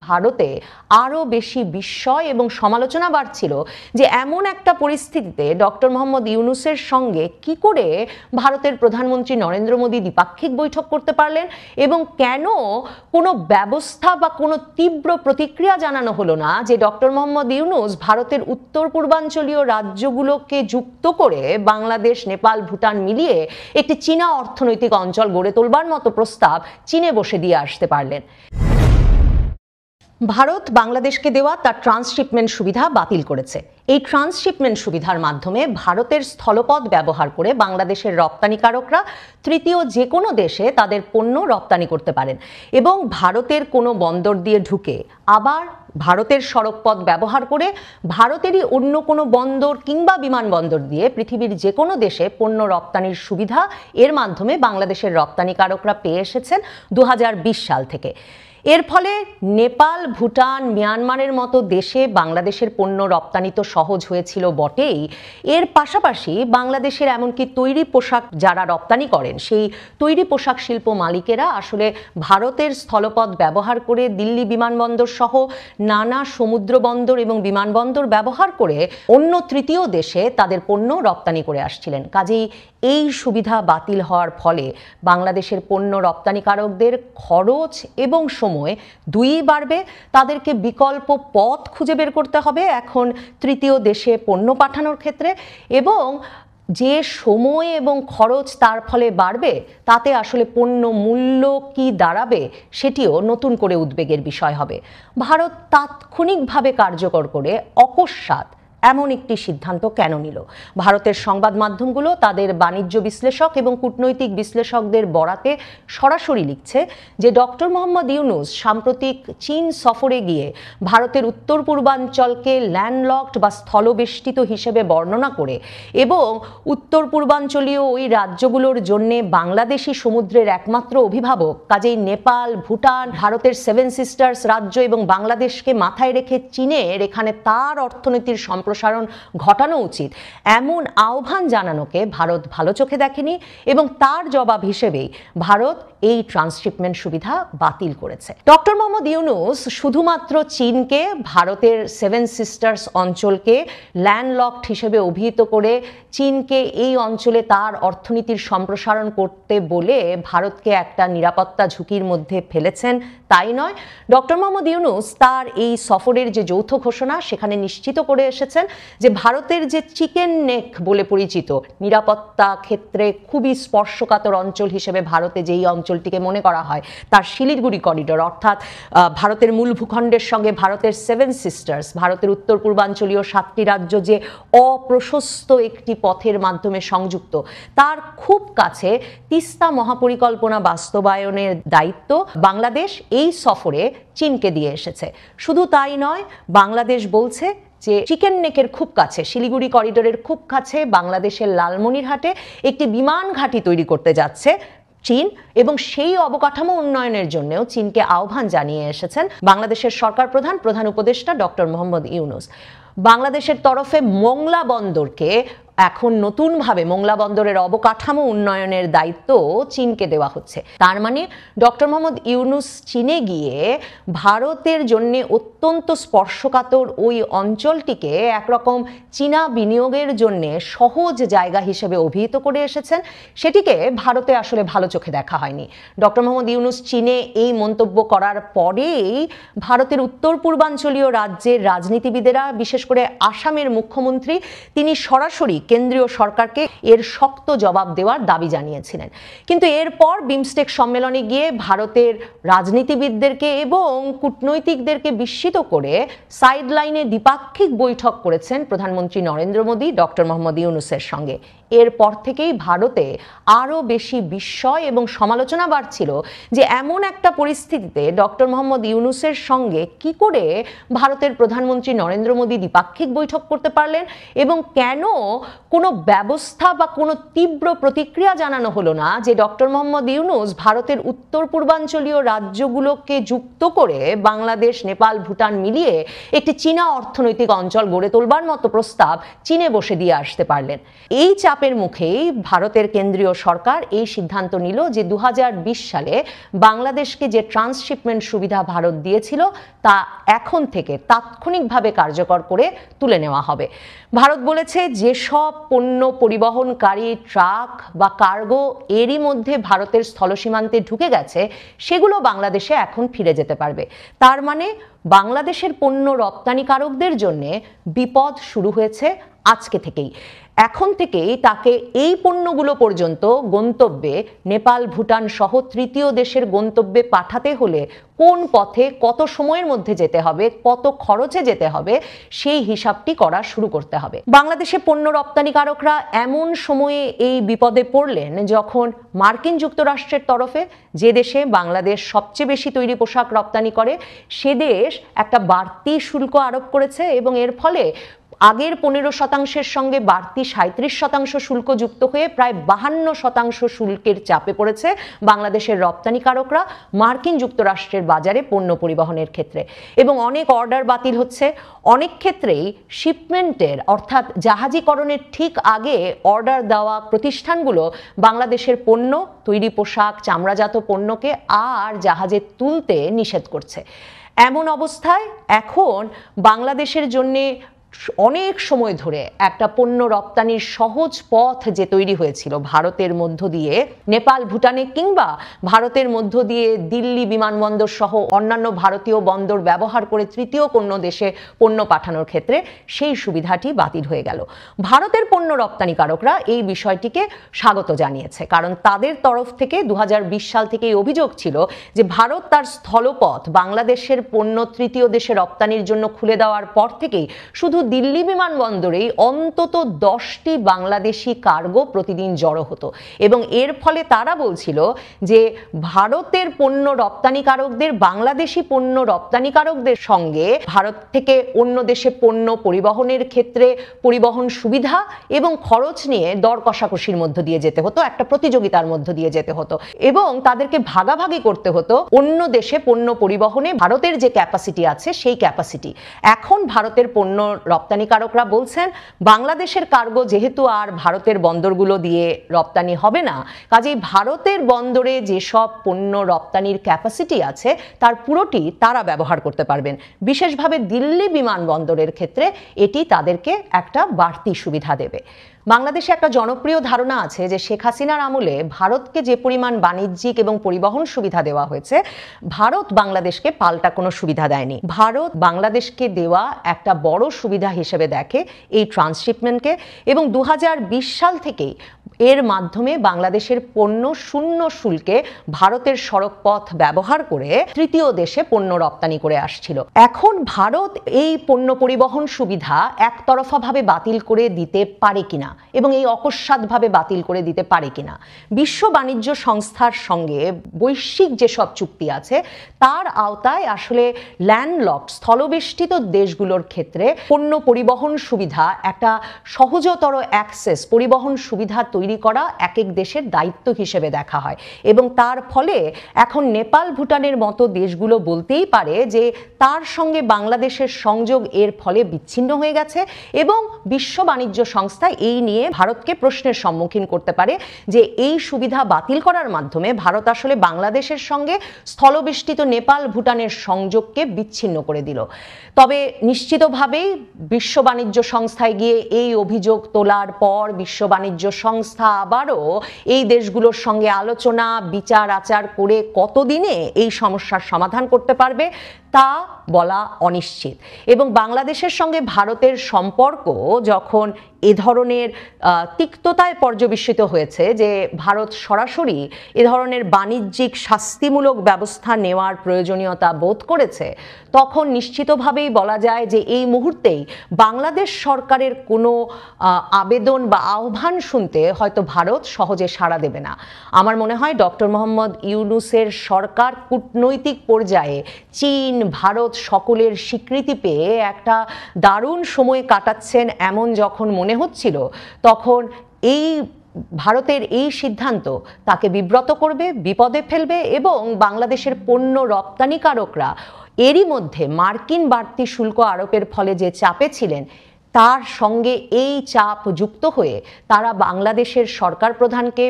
ভারতে আরও বেশি বিস্ময় এবং সমালোচনা বাড়ছিল যে এমন একটা পরিস্থিতিতে ডক্টর মোহাম্মদ ইউনূসের সঙ্গে কি করে ভারতের প্রধানমন্ত্রী নরেন্দ্র মোদী দ্বিপাক্ষিক বৈঠক করতে পারলেন এবং কেন কোনো ব্যবস্থা বা কোনো তীব্র প্রতিক্রিয়া জানানো হলো না যে ডক্টর মোহাম্মদ ইউনূস ভারতের উত্তর পূর্বাঞ্চলীয় রাজ্যগুলোকে যুক্ত করে বাংলাদেশ, নেপাল, ভুটান মিলিয়ে একটি চীনা অর্থনৈতিক অঞ্চল গড়ে তোলবার মতো প্রস্তাব চীনে বসে দিয়ে আসতে পারলেন। ভারত বাংলাদেশকে দেওয়া তার ট্রান্সশিপমেন্ট সুবিধা বাতিল করেছে। এই ট্রান্সশিপমেন্ট সুবিধার মাধ্যমে ভারতের স্থলপথ ব্যবহার করে বাংলাদেশের রপ্তানিকারকরা তৃতীয় যে কোনো দেশে তাদের পণ্য রপ্তানি করতে পারেন এবং ভারতের কোনো বন্দর দিয়ে ঢুকে আবার ভারতের সড়কপথ ব্যবহার করে ভারতেরই অন্য কোনো বন্দর কিংবা বিমানবন্দর দিয়ে পৃথিবীর যে কোনো দেশে পণ্য রপ্তানির সুবিধা এর মাধ্যমে বাংলাদেশের রপ্তানিকারকরা পেয়ে এসেছেন 2020 সাল থেকে। এর ফলে নেপাল, ভুটান, মিয়ানমারের মতো দেশে বাংলাদেশের পণ্য রপ্তানি তো সহজ হয়েছিল বটেই, এর পাশাপাশি বাংলাদেশের এমনকি তৈরি পোশাক যারা রপ্তানি করেন সেই তৈরি পোশাক শিল্প মালিকেরা আসলে ভারতের স্থলপথ ব্যবহার করে দিল্লি বিমানবন্দর সহ নানা সমুদ্র বন্দর এবং বিমানবন্দর ব্যবহার করে অন্য তৃতীয় দেশে তাদের পণ্য রপ্তানি করে আসছিলেন। কাজেই এই সুবিধা বাতিল হওয়ার ফলে বাংলাদেশের পণ্য রপ্তানিকারকদের খরচ এবং সময় দুইই বাড়বে। তাদেরকে বিকল্প পথ খুঁজে বের করতে হবে এখন তৃতীয় দেশে পণ্য পাঠানোর ক্ষেত্রে, এবং যে সময় এবং খরচ তার ফলে বাড়বে তাতে আসলে পণ্য মূল্য কি দাঁড়াবে সেটিও নতুন করে উদ্বেগের বিষয় হবে। ভারত তাৎক্ষণিকভাবে কার্যকর করে অকস্মাৎ এমন একটি সিদ্ধান্ত কেন নিল? ভারতের সংবাদ মাধ্যমগুলো তাদের বাণিজ্য বিশ্লেষক এবং কূটনৈতিক বিশ্লেষকদের বরাতে সরাসরি লিখছে যে ডক্টর মোহাম্মদ ইউনূস সাম্প্রতিক চীন সফরে গিয়ে ভারতের উত্তর পূর্বাঞ্চলকে ল্যান্ডলকড বা স্থলবেষ্টিত হিসেবে বর্ণনা করে এবং উত্তর পূর্বাঞ্চলীয় ওই রাজ্যগুলোর জন্য বাংলাদেশি সমুদ্রের একমাত্র অভিভাবক, কাজেই নেপাল, ভুটান, ভারতের 7 সিস্টার্স রাজ্য এবং বাংলাদেশকে মাথায় রেখে চীনের এখানে তার অর্থনীতির সম্প্রসারণ ঘটানো উচিত এমন আহ্বান জানানোকে ভারত ভালো চোখে দেখেনি এবং তার জবাব হিসেবেই ভারত এই ট্রান্সশিপমেন্ট সুবিধা বাতিল করেছে। ডক্টর মোহাম্মদ ইউনূস শুধুমাত্র চীনকে ভারতের 7 সিস্টার্স অঞ্চলকে ল্যান্ডলকড হিসেবে অভিহিত করে চীনকে এই অঞ্চলে তার অর্থনীতির সম্প্রসারণ করতে বলে ভারতকে একটা নিরাপত্তা ঝুঁকির মধ্যে ফেলেছেন তাই নয়, ডক্টর মোহাম্মদ ইউনূস তার এই সফরের যে যৌথ ঘোষণা সেখানে নিশ্চিত করে এসেছেন যে ভারতের যে চিকেন নেক বলে পরিচিত নিরাপত্তা ক্ষেত্রে খুবই স্পর্শকাতর অঞ্চল হিসেবে ভারতে যেই অঞ্চলটিকে মনে করা হয় তার শিলিগুড়ি করিডোর, অর্থাৎ ভারতের মূল ভূখণ্ডের সঙ্গে ভারতের 7 সিস্টার্স, ভারতের উত্তর পূর্বাঞ্চলীয় 7টি রাজ্য যে অপ্রশস্ত একটি পথের মাধ্যমে সংযুক্ত, তার খুব কাছে তিস্তা মহাপরিকল্পনা বাস্তবায়নের দায়িত্ব বাংলাদেশ এই সফরে চীনকে দিয়ে এসেছে। শুধু তাই নয়, বাংলাদেশ বলছে যে চিকেন নেকের খুব কাছে, শিলিগুড়ি করিডোরের খুব কাছে বাংলাদেশের লালমনিরহাটে একটি বিমান ঘাঁটি তৈরি করতে যাচ্ছে চীন, এবং সেই অবকাঠামো উন্নয়নের জন্যও চীনকে আহ্বান জানিয়ে এসেছেন বাংলাদেশের সরকার প্রধান উপদেষ্টা ডক্টর মোহাম্মদ ইউনূস। বাংলাদেশের তরফে মোংলা বন্দরকে এখন নতুনভাবে মোংলা বন্দরের অবকাঠামো উন্নয়নের দায়িত্ব চীনকে দেওয়া হচ্ছে। তার মানে ডক্টর মোহাম্মদ ইউনূস চীনে গিয়ে ভারতের জন্য অত্যন্ত স্পর্শকাতর ওই অঞ্চলটিকে একরকম চীনা বিনিয়োগের জন্য সহজ জায়গা হিসেবে অভিহিত করে এসেছেন, সেটিকে ভারতে আসলে ভালো চোখে দেখা হয়নি। ডক্টর মোহাম্মদ ইউনূস চীনে এই মন্তব্য করার পরেই ভারতের উত্তর পূর্বাঞ্চলীয় রাজ্যের রাজনীতিবিদেরা, বিশেষ করে আসামের মুখ্যমন্ত্রী, তিনি সরাসরি কেন্দ্রীয় সরকারকে এর শক্ত জবাব দেওয়ার দাবি জানিয়েছিলেন। কিন্তু এরপর বিমস্টেক সম্মেলনে গিয়ে ভারতের রাজনীতিবিদদেরকে এবং কূটনৈতিকদেরকে বিস্মিত করে সাইডলাইনে দ্বিপাক্ষিক বৈঠক করেছেন প্রধানমন্ত্রী নরেন্দ্র মোদী ডক্টর মোহাম্মদ ইউনূসের সঙ্গে। এরপর থেকেই ভারতে আরও বেশি বিস্ময় এবং সমালোচনা বাড়ছিল যে এমন একটা পরিস্থিতিতে ডক্টর মোহাম্মদ ইউনূসের সঙ্গে কি করে ভারতের প্রধানমন্ত্রী নরেন্দ্র মোদী দ্বিপাক্ষিক বৈঠক করতে পারলেন এবং কেন কোনো ব্যবস্থা বা কোনো তীব্র প্রতিক্রিয়া জানানো হলো না যে ডক্টর মোহাম্মদ ইউনূস ভারতের উত্তর পূর্বাঞ্চলীয় রাজ্যগুলোকে যুক্ত করে বাংলাদেশ, নেপাল, ভুটান মিলিয়ে একটি চীনা অর্থনৈতিক অঞ্চল গড়ে তোলবার মতো প্রস্তাব চীনে বসে দিয়ে আসতে পারলেন। এই চাপ চাপের মুখেই ভারতের কেন্দ্রীয় সরকার এই সিদ্ধান্ত নিল যে 2020 সালে বাংলাদেশকে যে ট্রান্সশিপমেন্ট সুবিধা ভারত দিয়েছিল তা এখন থেকে তাৎক্ষণিকভাবে কার্যকর করে তুলে নেওয়া হবে। ভারত বলেছে যেসব পণ্য পরিবহনকারী ট্রাক বা কার্গো এরই মধ্যে ভারতের স্থলসীমান্তে ঢুকে গেছে সেগুলো বাংলাদেশে এখন ফিরে যেতে পারবে। তার মানে বাংলাদেশের পণ্য রপ্তানিকারকদের জন্য বিপদ শুরু হয়েছে আজকে থেকেই। এখন থেকেই তাকে এই পণ্যগুলো পর্যন্ত গন্তব্যে নেপাল, ভুটান সহ তৃতীয় দেশের গন্তব্যে পাঠাতে হলে কোন পথে কত সময়ের মধ্যে যেতে হবে, কত খরচে যেতে হবে, সেই হিসাবটি করা শুরু করতে হবে। বাংলাদেশে পণ্য রপ্তানিকারকরা এমন সময়ে এই বিপদে পড়লেন যখন মার্কিন যুক্তরাষ্ট্রের তরফে, যে দেশে বাংলাদেশ সবচেয়ে বেশি তৈরি পোশাক রপ্তানি করে, সে দেশ একটা বাড়তি শুল্ক আরোপ করেছে এবং এর ফলে আগের 15% সঙ্গে বাড়তি 37% শুল্ক যুক্ত হয়ে প্রায় 52% শুল্কের চাপে পড়েছে বাংলাদেশের রপ্তানিকারকরা মার্কিন যুক্তরাষ্ট্রের বাজারে পণ্য পরিবহনের ক্ষেত্রে। এবং অনেক অর্ডার বাতিল হচ্ছে। অনেক ক্ষেত্রেই শিপমেন্টের অর্থাৎ জাহাজীকরণের ঠিক আগে অর্ডার দেওয়া প্রতিষ্ঠানগুলো বাংলাদেশের পণ্য, তৈরি পোশাক, চামড়াজাত পণ্যকে আর জাহাজে তুলতে নিষেধ করছে। এমন অবস্থায় এখন বাংলাদেশের জন্যে অনেক সময় ধরে একটা পণ্য রপ্তানির সহজ পথ যে তৈরি হয়েছিল ভারতের মধ্য দিয়ে নেপাল, ভুটানে কিংবা ভারতের মধ্য দিয়ে দিল্লি বিমানবন্দর সহ অন্যান্য ভারতীয় বন্দর ব্যবহার করে তৃতীয় কোনো দেশে পণ্য পাঠানোর ক্ষেত্রে, সেই সুবিধাটি বাতিল হয়ে গেল। ভারতের পণ্য রপ্তানিকারকরা এই বিষয়টিকে স্বাগত জানিয়েছে, কারণ তাদের তরফ থেকে 2020 সাল থেকে এই অভিযোগ ছিল যে ভারত তার স্থলপথ বাংলাদেশের পণ্য তৃতীয় দেশে রপ্তানির জন্য খুলে দেওয়ার পর থেকেই শুধু দিল্লি বিমানবন্দরেই অন্তত 10টি বাংলাদেশি কার্গো প্রতিদিন জড়ো হতো এবং এর ফলে তারা বলছিল যে ভারতের পণ্য রপ্তানিকারকদের বাংলাদেশি পণ্য রপ্তানিকারকদের সঙ্গে ভারত থেকে অন্য দেশে পণ্য পরিবহনের ক্ষেত্রে পরিবহন সুবিধা এবং খরচ নিয়ে দর কষাকষির মধ্য দিয়ে যেতে হতো, একটা প্রতিযোগিতার মধ্য দিয়ে যেতে হতো এবং তাদেরকে ভাগাভাগি করতে হতো অন্য দেশে পণ্য পরিবহনে ভারতের যে ক্যাপাসিটি আছে সেই ক্যাপাসিটি। এখন ভারতের পণ্য রপ্তানিকারকরা বলছেন বাংলাদেশের কার্গো যেহেতু আর ভারতের বন্দরগুলো দিয়ে রপ্তানি হবে না, কাজেই ভারতের বন্দরে যেসব পণ্য রপ্তানির ক্যাপাসিটি আছে তার পুরোটি তারা ব্যবহার করতে পারবেন। বিশেষভাবে দিল্লি বিমানবন্দরের ক্ষেত্রে এটি তাদেরকে একটা বাড়তি সুবিধা দেবে। বাংলাদেশে একটা জনপ্রিয় ধারণা আছে যে শেখ হাসিনার আমলে ভারতকে যে পরিমাণ বাণিজ্যিক এবং পরিবহন সুবিধা দেওয়া হয়েছে, ভারত বাংলাদেশকে পাল্টা কোনো সুবিধা দেয়নি। ভারত বাংলাদেশকে দেওয়া একটা বড় সুবিধা হিসেবে দেখে এই ট্রান্সশিপমেন্টকে এবং 2020 সাল থেকেই এর মাধ্যমে বাংলাদেশের পণ্য শূন্য শুল্কে ভারতের সড়কপথ ব্যবহার করে তৃতীয় দেশে পণ্য রপ্তানি করে আসছিল। এখন ভারত এই পণ্য পরিবহন সুবিধা একতরফাভাবে বাতিল করে দিতে পারে কিনা এবং এই অকস্মাৎভাবে বাতিল করে দিতে পারে কিনা, বিশ্ব বাণিজ্য সংস্থার সঙ্গে বৈশ্বিক যেসব চুক্তি আছে তার আওতায় আসলে ল্যান্ডলকড স্থলবেষ্টিত দেশগুলোর ক্ষেত্রে পণ্য পরিবহন সুবিধা একটা সহজতর অ্যাক্সেস পরিবহন সুবিধা তৈরি করা এক এক দেশের দায়িত্ব হিসেবে দেখা হয় এবং তার ফলে এখন নেপাল, ভুটানের মতো দেশগুলো বলতেই পারে যে তার সঙ্গে বাংলাদেশের সংযোগ এর ফলে বিচ্ছিন্ন হয়ে গেছে এবং বিশ্ব বাণিজ্য সংস্থা এই নিয়ে ভারতকে প্রশ্নের সম্মুখীন করতে পারে যে এই সুবিধা বাতিল করার মাধ্যমে ভারত আসলে বাংলাদেশের সঙ্গে স্থলবেষ্টিত নেপাল, ভুটানের সংযোগকে বিচ্ছিন্ন করে দিল। তবে নিশ্চিতভাবেই বিশ্ব বাণিজ্য সংস্থায় গিয়ে এই অভিযোগ তোলার পর বিশ্ব বাণিজ্য সংস্থা আবারও এই দেশগুলোর সঙ্গে আলোচনা বিচার আচার করে কতদিনে এই সমস্যার সমাধান করতে পারবে তা বলা অনিশ্চিত। এবং বাংলাদেশের সঙ্গে ভারতের সম্পর্ক যখন এ ধরনের তিক্ততায় পর্যবেসিত হয়েছে যে ভারত সরাসরি এ ধরনের বাণিজ্যিক শাস্তিমূলক ব্যবস্থা নেওয়ার প্রয়োজনীয়তা বোধ করেছে, তখন নিশ্চিতভাবেই বলা যায় যে এই মুহূর্তেই বাংলাদেশ সরকারের কোনো আবেদন বা আহ্বান শুনতে হয়তো ভারত সহজে সাড়া দেবে না। আমার মনে হয় ডক্টর মোহাম্মদ ইউনূসের সরকার কূটনৈতিক পর্যায়ে চীন, ভারত সকলের স্বীকৃতি পেয়ে একটা দারুণ সময় কাটাচ্ছেন এমন যখন মনে হচ্ছিল, তখন এই ভারতের এই সিদ্ধান্ত তাকে বিব্রত করবে, বিপদে ফেলবে এবং বাংলাদেশের পণ্য রপ্তানিকারকরা এরই মধ্যে মার্কিন বাড়তি শুল্ক আরোপের ফলে যে চাপে ছিলেন তার সঙ্গে এই চাপ যুক্ত হয়ে তারা বাংলাদেশের সরকার প্রধানকে